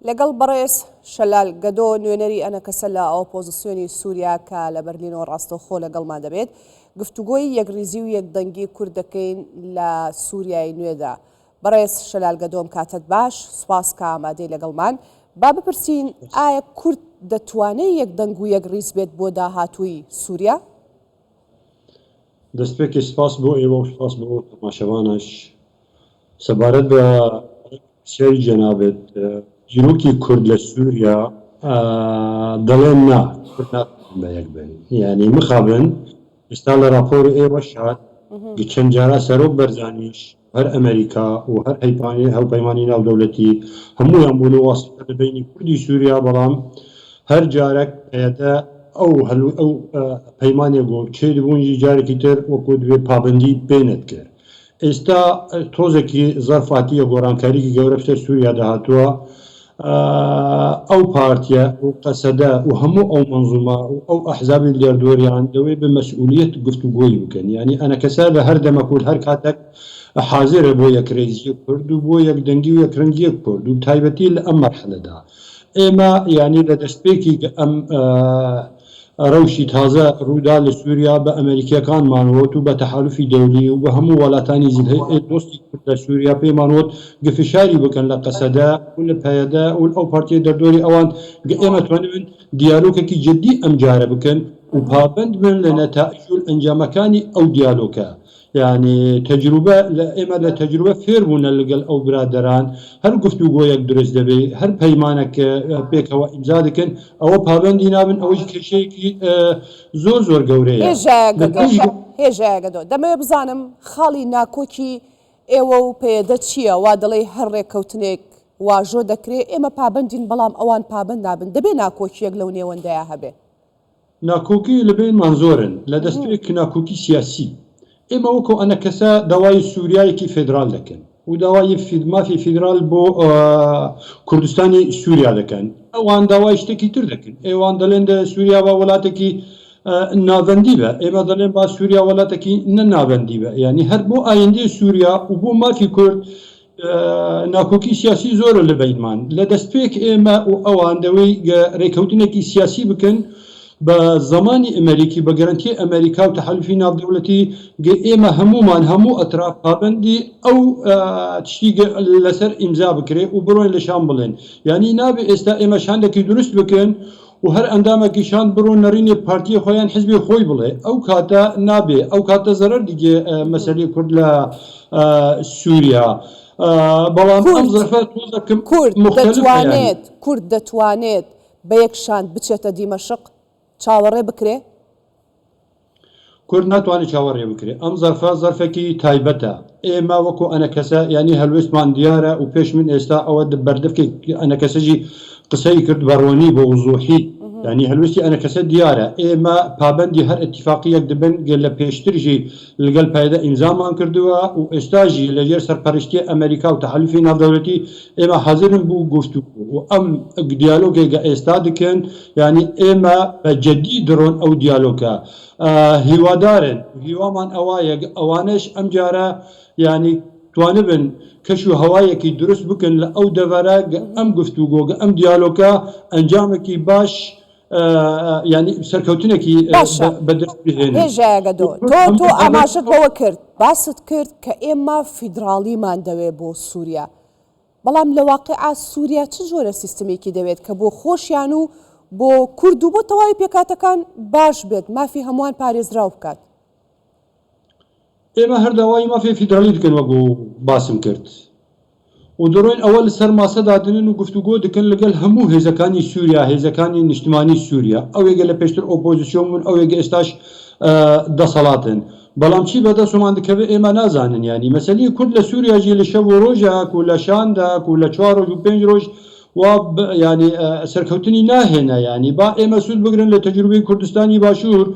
لەگەڵ بەڕێز شەلال گەدۆ نوێنەری ئەنەکەسە لە ئۆپۆزیسیۆنی سووریا کە لە بەرلینەوە ڕاستەوخۆ لەگەڵمان دەبێت گفتوگۆی یەکریزی و یەکدەنگی کورد دەکەین لە سووریای نوێدا. بەڕێز شەلال گەدۆم کاتت باش، سوپاس کە ئامادەی لەگەڵمان. با بپرسین ئایا کورد دەتوانێت یەکدەنگ و یەکریز بێت بۆ داهاتووی سووریا؟ دەستپێکی سپاس بۆ ئێوە و سپاس بۆ تەماشەوانش. سەبارەت بە سێری جەنابێت جیرۆکی کورد لە سووریا دەڵێن نا کورد ناتوانن بە یەک بن، یعنی مخابن ئێستا لە راپۆری ئێوە شات چەند جارە سەرۆک بەرزانیش هەر ئەمریکا و هەر هەڵپەیمانی ناودەوڵەتی هەموویان بوون واسطە لە بینی کوردی سووریا، بەڵام هەر جارێک پێدە ئەو پەیمانێک بۆ چێ دەبوونی جارێکی تر وەکو دوێ پابندی بینت کرد. ئێستا تۆزێکی زەرفاتیە گۆڕانکاریی گەورە پشتە سووریا داهاتووە. ئەو پارتیە و قەسەدە و هەموو ئەو منزومە و ئەو ئەحزابی لێردۆریان دەوێ بە مەسئولیت گفتوگۆی بکەن، یعنی ئەنەکەسە لە هەر دەمەکورد هەر کاتێک حاضرە بۆ یەکرێزی کورد و بۆ یەکدەنگی و یەکرەنگی کورد و تایبەتی لە ئەم مەرحلەدا ئێمە یعنی لە دەستپێکی ئەم ڕەوشی تازە ڕوودا لە سووریا بە ئەمریکیەکانمانوەت و بە تەحالوفی دەولی و بە هەموو وڵاتانی زیلهەیە دۆستی کورد لە سووریا پێمانوت گفشاری بکەن لە قەسەدە و لە پایەدە و ئەو پارتیە دەردۆری ئەوان ئێمە توانبن دیالۆگێکی جدی ئەم جارە بکەن و پابند بن لە نەتائج و ئەنجامەکانی ئەو دیالۆگە. یعنی تەجروبە ئێمە لە تەجروبە فێر بوونە لەگەڵ ئەو برادەران، هەر گفتوگۆیەک دروست دەبێت، هەر پەیمانێک پێکەوە ئیمزا دەکەن، ئەوە پابندی نابن، ئەوەی کێشەیەکی زۆر گەورەیە. هێژایە گەدۆ دەمەوێت بزانم خاڵی ناکۆکی ئێوە و پێدە چییە؟ وا دەڵێ هەر ڕێککەوتنێک واژۆ دەکرێت، ئێمە پابندین بەڵام ئەوان پابند نابن، دەبێ ناکۆکیەک لەو نێوەندەیە هەبێ. ناکۆکی لەبێنمان زۆرن لە دەستپێک ناکۆکی سیاسی. ئێمە وەکو ئەنەکەسە داوای سووریایەکی فێدرال دەکەن و داوای مافی فێدرال بۆ کوردستانی سووریا دەکەن، ئەوان داوای شتێکی تر دەکەن. ئێوان دەڵێن سووریا با وڵاتێکی ناوەندی بە، ئێمە دەڵێن با سووریا وڵاتێکی نەناوەندی بە، یعنی هەر بۆ ئایندەی سووریا و بۆ مافی کورد ناکۆکی سیاسی زۆرە لە بینمان. لە دەستپێک ئێمە و ئەوان دەوەی ڕێکەوتنێکی سیاسی بکەن بە زمانی ئەمریکی بە گەرانتی ئەمریکا و تەحالوفی ناودەوڵەتی ئێمە هەمومان هەموو ئەتراف پابندی ئەو تشتی لەسەر ئیمزا بکرێت و بڕۆین لە شان بڵێن، یعنی نابێ ئێستا ئێمە شاندێکی دروست بکەن و هەر ئەندامێکی شان بڕۆن نەڕینێ پارتیە خۆیان حزبی خۆی بڵێ، ئەو کاتە نابێ، ئەو کاتە زەرەر دیگە مەسەلەی کورد لە سووریا. بەڵام ئەم زەرفە تۆزەکەم کورد دەتوانێت بە یەک شاند بچێتە دیمەشق چاوەڕێ بکرێ؟ کورد ناتوانێت چاوەڕێ بکرێ. ئەم زەرفە زەرفێکی تایبەتە. ئێمە وەکو ئەنەکەسە ینی هەلوێستمان دیارە و پێش من ئێستا ئەوە بەردەفکی ئەنەکەسەجی قسەی کرد بەڕۆنی بە وزوحی، ینی هەلوێستی ئەنەکەسە دیارە. ئێمە پابندی هەر ئەتیفاقیەک دەبن لە پێشترژی لەگەڵ پایدە ئیمزامان کردووە و ئێستاژی لەژێر سەرپەرشتی ئەمریکا و تەحالوفی ناودەوڵەتی ئێمە حاضرن بوو گفتوگۆ و ئەم دیالۆگێکە ئێستا دکەن، ینی ئێمە بە جەدی درۆن ئەو دیالۆگە هیوادارن، هیوامان ئەوایە ئەوانش ئەم جارە ینی توانبن کەش و هەوایەکی دروست بکەن لە ئەو دەڤەرە ئەم گفتوگۆگە ئەم دیالۆگە ئەنجامێکی باش ینی سەرکەوتنێکی بەدەست بهێنن. تۆ ئاماژەت بەوە کرد، باست کرد کە ئێمە فیدراڵیمان دەوێت بۆ سووریا، بەڵام لە واقعا سووریا چ جۆرە سیستمێکی دەوێت کە بۆ خۆشیان و بۆ کورد و بۆ تەواوی پێکاتەکان باش بێت، مافی هەمووان پارێزراو بکات؟ ئێمە هەر داوای مافی فیدرالی دکەن وەکو باسم کرد و دەڕۆین ئەوە لەسەر ماسەدادنن و گفتوگۆ دەکەن لەگەڵ هەموو هێزەکانی سووریا، هێزەکانی نیشتمانی سووریا، ئەوێگە لە پێشتر ئۆپۆزیسیۆن بوون، ئەوێگە ئێستاش دەسەڵاتن. بەڵام چی بەدەستمان دەکەوێت ئێمە نازانن، ینی مەسەلەی کورد لە سووریاژی لە شەو و ڕۆژێک و لە شاندەک و لە 4 ڕۆژ و 5 ڕۆژ ینی سەرکەوتنی ناهێنا، ینی با ئێمە سوود بگرن لە تەجروبەی کوردستانی باشوور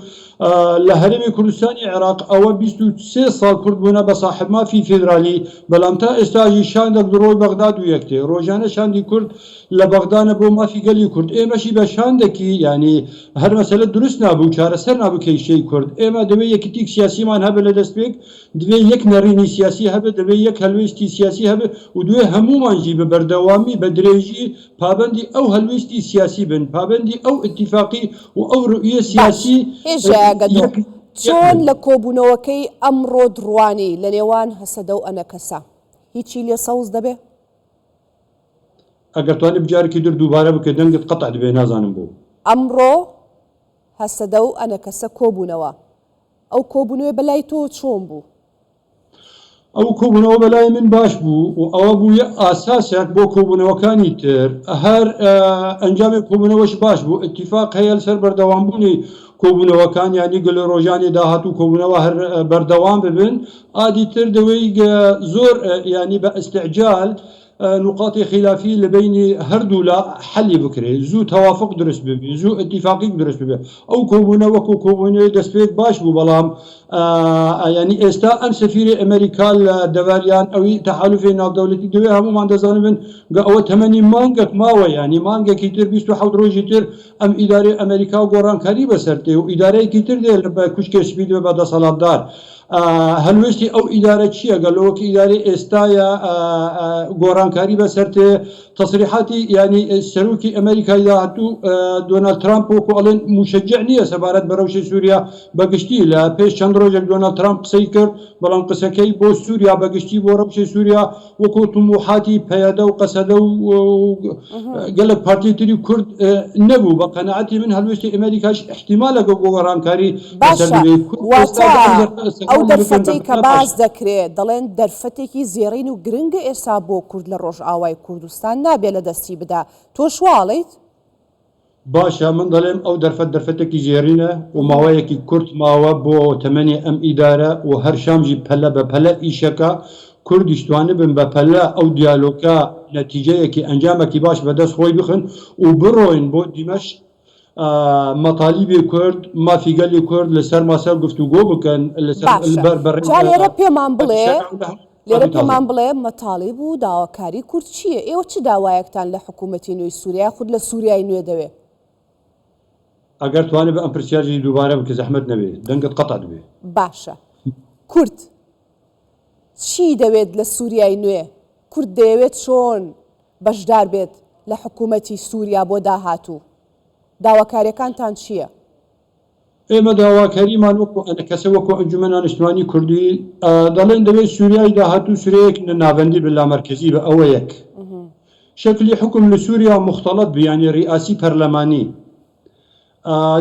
لە هەرێمی کوردستانی عێراق ئەوە 23 ساڵ کورد بوونە بە ساحب مافی فێدرالی، بەڵام تا ئێستاژی شاندە ڕۆی بەغداد و یەکتێ ڕۆژانە شاندی کورد لە بەغدانە بۆ مافی گەلی کورد. ئێمەشی بە شاندێکی ینی هەر مەسەلە دروست نابوو، چارەسەر نابوو کەیشەی کورد. ئێمە دەبێت یەکیتیک سیاسیمان هەبێت لە دەستپێک، دەبێت یەک نەڕینی سیاسی هەبێت، دەبێت یەک هەلوێستی سیاسی هەبێت و دوێ هەمومانجی بە بەردەوامی بە درێژی پابندی ئەو هەلوێستی سیاسی بن، پابندی ئەو اتفاقی و ئەو ڕوئیە سیاسی هێژەگەدۆ چۆن لە کۆبوونەوەکەی ئەمڕۆ دڕوانی لە نێوان هەسەدە و ئەنە کەسە هیچی لێ سەوز دەبێ؟ ئەگەر توانێ بجارێکی در دووبارە بکە دەنگت قەتع دەبێ نازانم بۆ. ئەمڕۆ هەسەدە و ئەنە کەسە کۆبوونەوە، ئەو کۆبوونەوە بەلای تۆ چۆن بوو؟ ئەو کۆبوونەوە بەلای من باش بوو و ئەوە بووە ئاساسێک بۆ کۆبوونەوەکانی تر، هەر ئەنجامی کۆبوونەوەش باش بوو، اتفاق هەیە لەسەر بەردەوامبوونی کۆبوونەوەکان، ینی گەلە ڕۆژانی داهاتوو کۆبوونەوە هەر بەردەوام ببن. ئادی تر دەوەی زۆر ینی بە ئەستعجال نقاطی خلافی لبینی هەردوو لا حەلی بکرێ، زوو تەوافق دروست ببێ، زوو اتفاقی دروست ببێ. ئەو کۆبوونە وەکو کۆبوونەوەی دەستپێک باش بوو، بەڵام ینی ئێستا ئەم سەفیری ئەمریکا لە دەواریان ئەوی تەحالوفی ناودەوڵەتی دەوێ هەمومان دەزانبن ئەوە تەمەنی مانگێک ماوە، ینی مانگێکی تر 27 ڕۆژی تر ئەم ئیدارەی ئەمریکا گۆڕانکاری بەسەرتێ و ئیدارەیەکی تر دێ بە کوشکێ سپید بە دەسەڵاتدار. هەلوێستی ئەو ئیدارە چییە؟ گەلەوەکی ئیدارەی ئێستاە گۆڕانکاری بەسەرتێ. تەسریحاتی ینی سەرۆکی ئەمریکای داهاتوو دۆنالد ترامپ وەکو ئەڵێن موشەجع نییە سەبارەت بە ڕەوشی سووریا بەگشتی. لە پێش چەند ڕۆژێک دۆنالد ترامپ قسەی کرد، بەڵام قسەکەی بۆ سووریا بەگشتی بۆ ڕەوشی سووریا وەکو توموحاتی پەیەدە و قەسەدە و گەلک پارتی تری کورد نەبوو. بە قەنەعەتی من هەلوێستی ئەمریکاش احتیمالە گۆڕانکاری بەسەر بێت. ئەو دەرفەتەی کە باز دەکرێت دەڵێن دەرفەتێکی زێڕین و گرنگە ئێستا بۆ کورد لە ڕۆژئاوای کوردستان نابێت لە دەستی بدا، تۆ شواڵیت؟ باشە، من دەڵێم ئەو دەرفەتێکی زێڕینە و ماوەیەکی کورت ماوە بۆ تەمەنی ئەم ئیدارە و هەر شامژی پەلە بە پەلە ئیشەکە کوردیشتوانە بن بە پەلە ئەو دیالۆگە نەتیجەیەکی ئەنجامێکی باش بەدەست خۆی بخن و بڕۆین بۆ دیمەشق مەطالیبی کورد، مافیگەلی کورد لەسەر ماسە گفتوگۆ بکەن لێرە پێمان بڵێ مەطالیب و داواکاری کورد چییە؟ ئێوە چ داوایەکتان لە حکوومەتی نوێی سووریا خود لە سووریای نوێ دەوێ؟ ئەگەر توانێت بە ئەم پرسیاری دووبارە بکە زەحمەت نەبێت دەنگت قەتع دەبێ. باشە، کورد چی دەوێت لە سووریای نوێ؟ کورد دەیەوێت چۆن بەشدار بێت لە حکوومەتی سووریا بۆ داهاتوو؟ داواکاریەکانتان چییە؟ ئێمە داواکاریمان وەکو کەسە وەکو ئەنجومەنە نیشتوانی کوردی دەڵێن دەوێت سووریای داهاتوو سوورەیەک ناوەندی بە لامەرکەزی بە ئەوە یەک شکلی حکم لە سووریا مختلط بیانی ڕیاسی پەرلەمانی.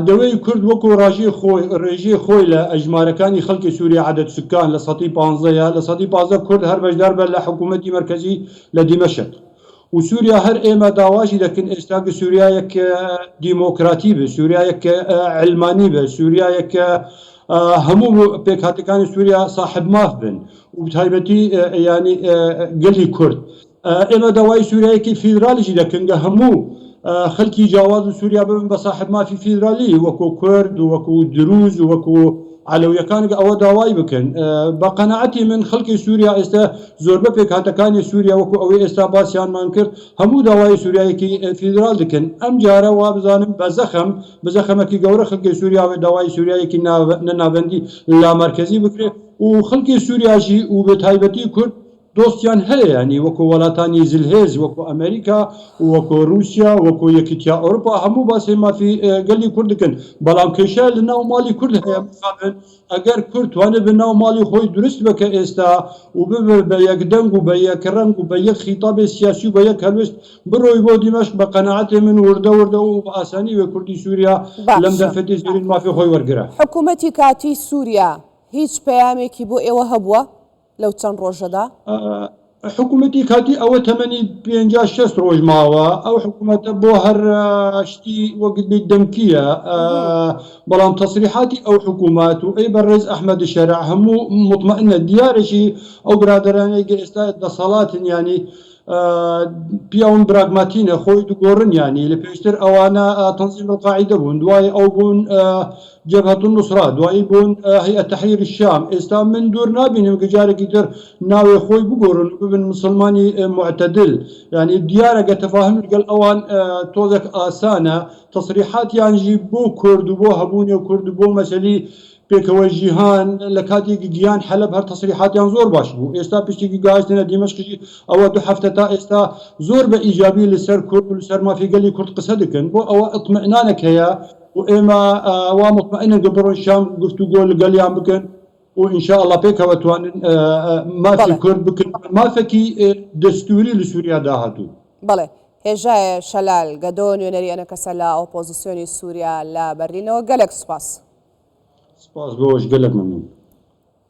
دەوەی کورد وەکو ڕێژی خۆی لە ئەژمارەکانی خەڵکی سووریا عەدەد سکان لە 15 لە 15 کورد هەر بەشدار بە لە حکوومەتی مەرکەزی لە دیمەشق. و سووریا هەر ئێمە داواشی دەکەن ئێستا کە سووریایەک دیمۆکراتی بێ، سووریایەک علمانی بێ، سووریایەک هەموو پێکهاتەکانی سووریا صاحب ماف بن و تایبەتی ینی گەلی کورد. ئێمە داوای سووریایەکی فیدرالیشی دەکەن کە هەموو خەڵکی جیاواز و سووریا ببن بە صاحب مافی فیدرالی وەکو کورد و وەکو دروز و وەکو علەویەکان ئەوە داوای بکەن. بە قەنەعەتی من خەڵکی سووریا ئێستا زۆربە پێکهاتەکانی سووریا وەکو ئەوەی ئێستا باسییانمان کرد هەموو داوای سووریایەکی فیدرال دەکەن. ئەم جارە وا بزانم بە زەخەمێکی گەورە خەڵکی سووریا داوای سووریایەکی نەناوەندی لامەرکەزی بکرێت و خەڵکی سووریاشی و بە تایبەتی کورد دۆستیان هەیە، ینی وەکو وڵاتانی زلهێز وەکو ئەمریکا وەکو رووسیا وەکو یەکیتیا ئەوروپا هەموو باسی مافی گەلی کورد دەکەن، بەڵام کێشە لە ناو ماڵی کورد هەیە. ئەگەر کورد توانێت بە ناو ماڵی خۆی دروست بکە ئێستا و ببێت بە یەک دەنگ و بە یەک ڕەنگ و بە یەک خیتابی سیاسی و بە یەک هەلوێست بڕۆی بۆ دیمەشق، بە قەنەعەتی من وردە و بە ئاسانی وێ کوردی سووریا لەم دەرفەتی زێرین مافی خۆی وەرگرە. حکوومەتی کاتی سووریا هیچ پەیامێکی بۆ ئێوە هەبووە لەو چەند ڕۆژەدا؟ حکوومەتی کاتی ئەوە تەمەنی 56 ڕۆژ ماوە، ئەو حکوومەتە بۆ هەر شتی وەگوت دەمکیە، بەڵام تەسریحاتی ئەو حکوومەت و ئەی بەڕێز ئەحمەد شەرع هەموو مطمئنە دیارێکی ئەو برادرانەی ئێستا دەسەڵاتن ینی پیاون براگماتینە خۆی دوگۆڕن، ینی لە پێشتر ئەوانە تەنزیم القاعیدە بوون، دوای ئەو بوون جەبهەت النوسرا، دوایی بوون هەیئەت تەحریر الشام. ئێستا من دوور نابینم کە جارێکی تر ناوێ خۆی بگۆڕن و ببن مسلمانی معتەدل، ینی دیارەگە تەفاهم لەگەڵ ئەوان تۆزێک ئاسانە. تەسریحاتیانژی بۆ کورد و بۆ هەبوونی و کورد و بۆ مەسەلی پێکەوەی جیهان لە کاتێکی گیان حەلب هەر تەسریحاتیان زۆر باش بوو ئێستا پشتێکی گاهستنە دیمەشقی ئەوە 2 هەفتە تا ئێستا زۆر بە ئیجابی لەسەر کورد و لەسەر مافیگەلی کورد قسە دەکەن بۆ ئەوە ئەطمئنانێک هەیە و ئێمە وا مطمئنن کە بڕۆن شام گفتوگۆ لەگەڵیان بکەن و ئینشاء الله پێکەوە توانن مافی کورد بکەن مافێکی دەستوری لە سووریا داهاتوو. بەڵێ هێژایە شەلال گەدۆ نوێنەری ئەنە کەسە لە ئۆپۆزیسیۆنی سووریا لە بەرلینەوە گەلێک سوپاس. سپاس بۆش گەلێک مەمنون.